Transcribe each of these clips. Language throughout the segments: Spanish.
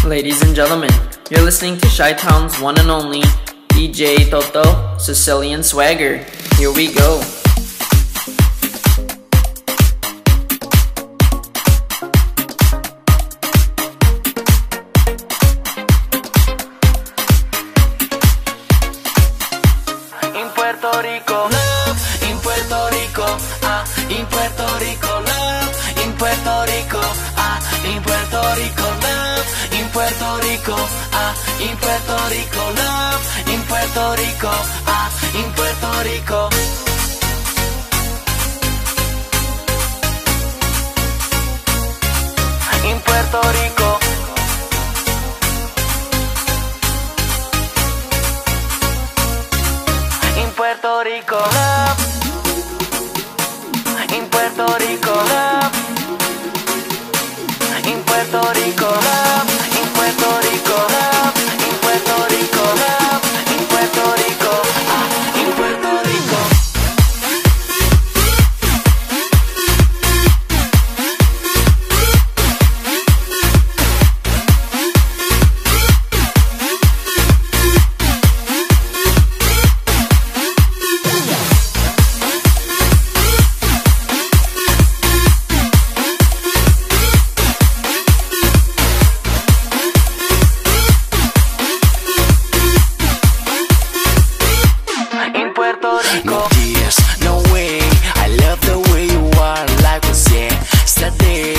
Ladies and gentlemen, you're listening to Chi-Town's one and only DJ Toto Sicilian Swagger. Here we go. In Puerto Rico, love. In Puerto Rico, in Puerto Rico, love. In Puerto Rico, in Puerto Rico, love. In Puerto Rico, in Puerto Rico, love. In Puerto Rico, in Puerto Rico. In Puerto Rico. In Puerto Rico, love. In Puerto Rico, love. In Puerto Rico, love. In Puerto Rico, love. In Puerto Rico, love. In Puerto Rico, in Puerto Rico. No tears, no way. I love the way you are, like was yesterday.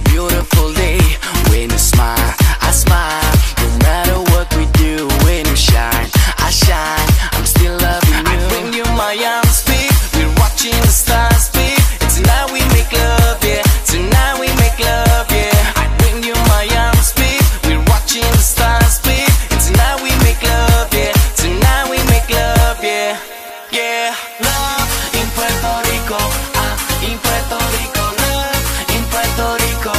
Beautiful day when you smile, I smile. No matter what we do, when you shine, I shine. I'm still loving you. I bring you my arms, babe. We're watching the stars, babe. And tonight we make love, yeah. Tonight we make love, yeah. I bring you my arms, babe. We're watching the stars, babe. And tonight we make love, yeah. Tonight we make love, yeah. Yeah, love in Puerto Rico, in Puerto Rico, love in Puerto Rico,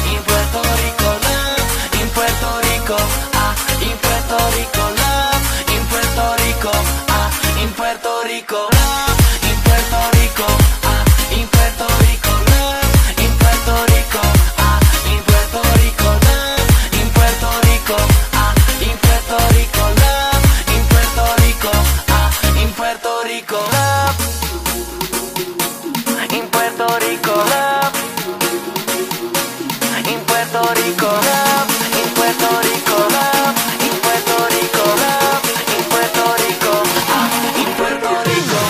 in Puerto Rico, love in Puerto Rico, in Puerto Rico, love in Puerto Rico, in Puerto Rico, love in Puerto Rico, in Puerto Rico, love in Puerto Rico, in Puerto Rico, love in Puerto Rico, in Puerto Rico, love in Puerto Rico. In Puerto Rico, love. In Puerto Rico, love. In Puerto Rico, love. In Puerto Rico, love. In Puerto Rico, love. In Puerto Rico, in Puerto Rico.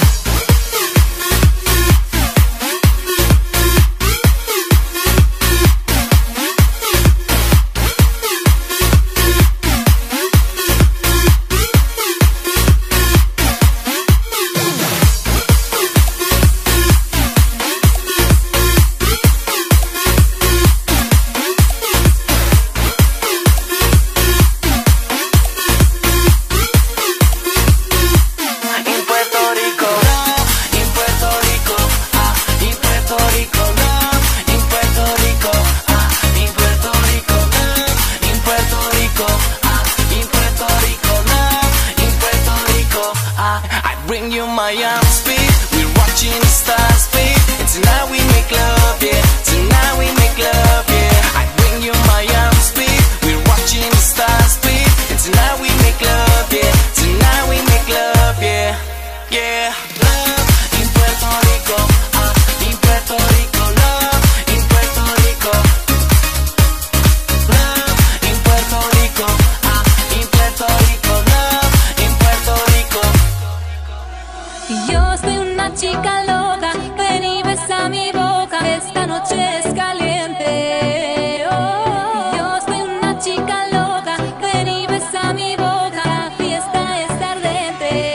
Bring you my arms, babe. We're watching the stars, babe. And tonight we make love, yeah. Tonight we make love, yeah. I bring you my arms, babe. We're watching the stars, babe. And tonight we make love, yeah. Tonight we make love, yeah. Yeah, love in Puerto Rico, in Puerto Rico, love in Puerto Rico. Love in Puerto Rico, in Puerto Rico, love in Puerto Rico. Yo soy una chica loca, ven y besa mi boca, esta noche es caliente. Oh, yo soy una chica loca, ven y besa mi boca, la fiesta es ardente.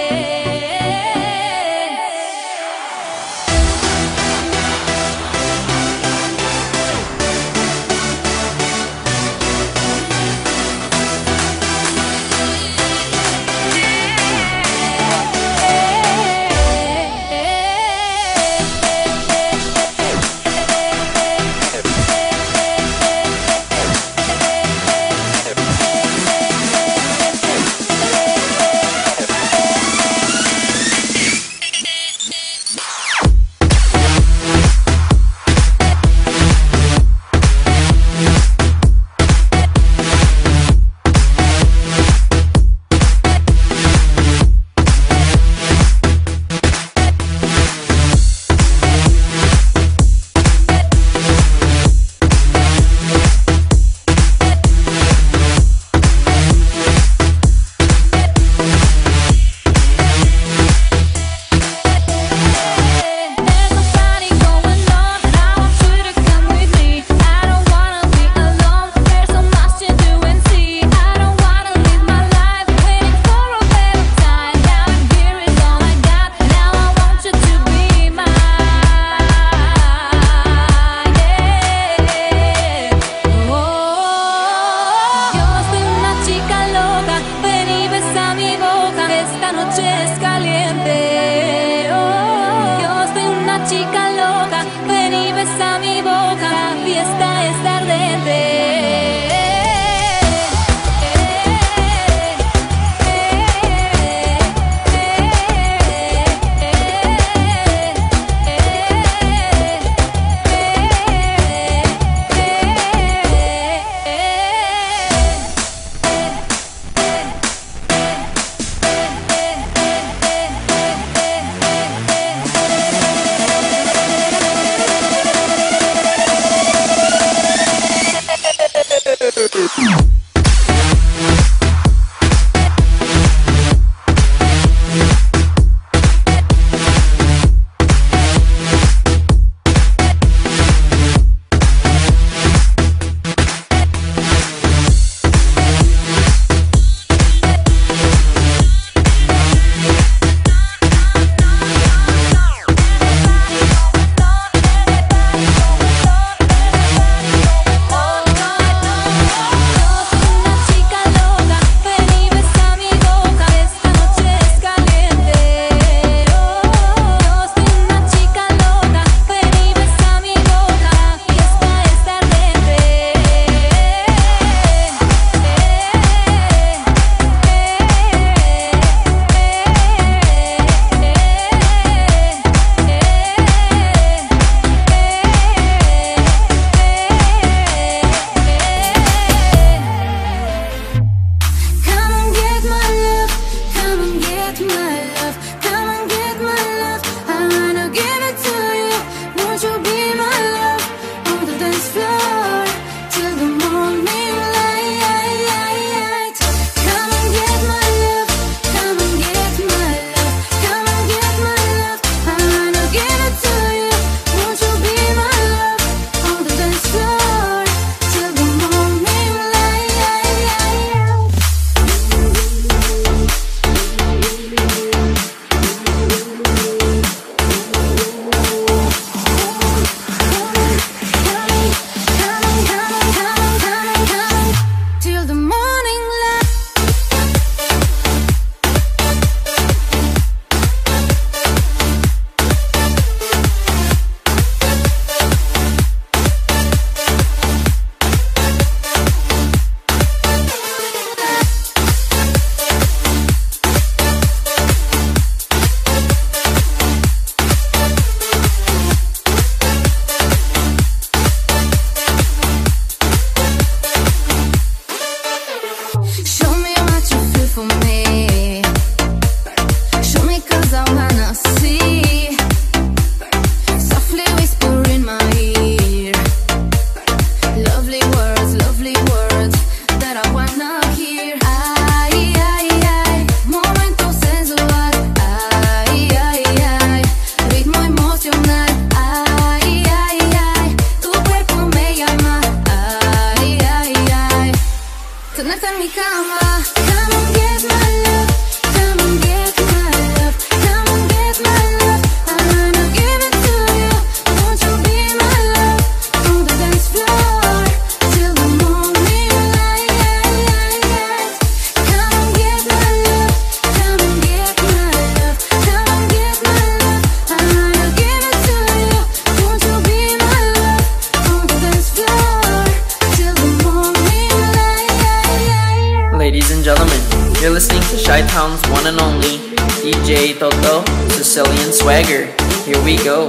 DJ Toto, Sicilian Swagger. Here we go.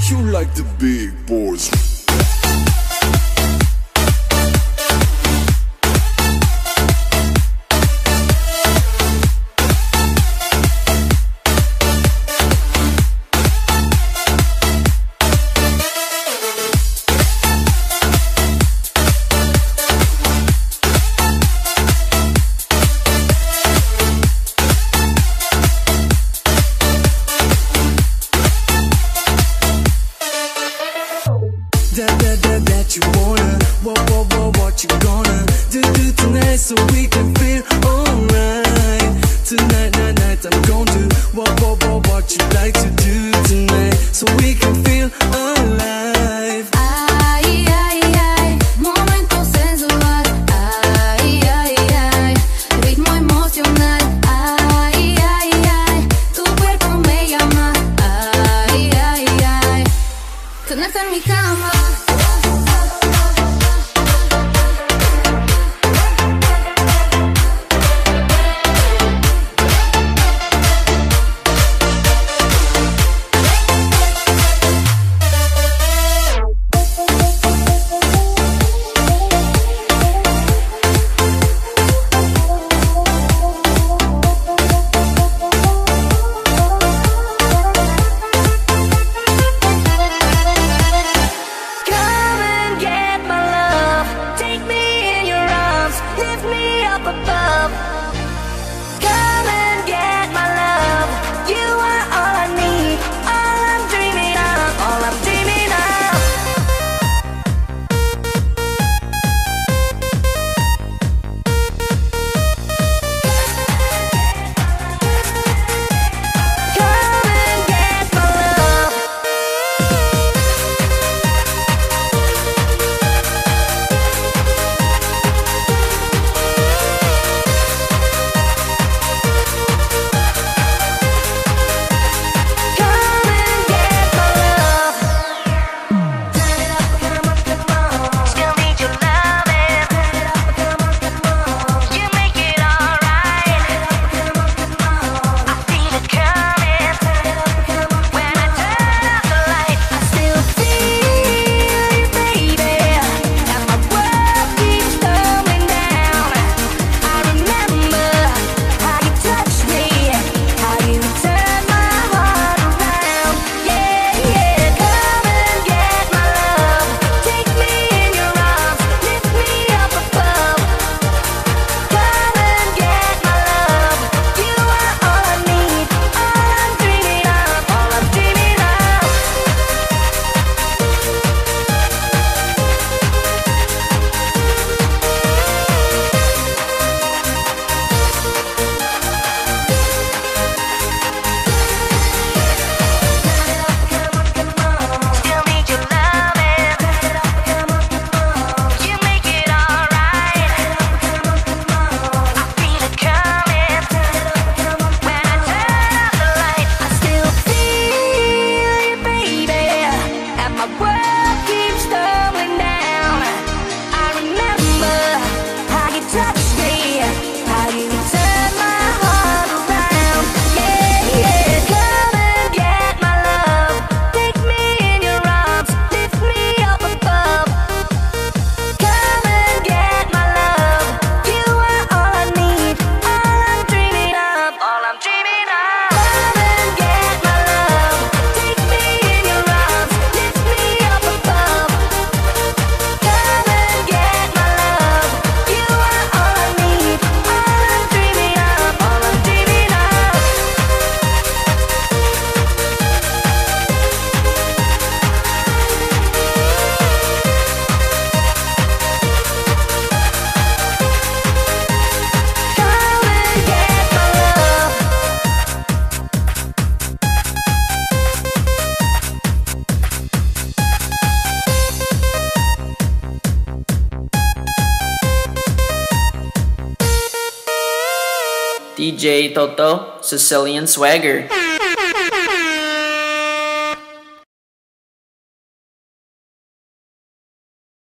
You like the big boys. That you wanna, what you gonna do tonight so we can feel alright. Tonight, night, I'm gonna do what you like to do tonight so we can feel alive. Ay, ay, ay, momento sensual. Ay, ay, ay, ritmo emocional. Ay, ay, ay, tu cuerpo me llama. Ay, ay, ay, tenerte en mi cama. DJ Toto, Sicilian Swagger.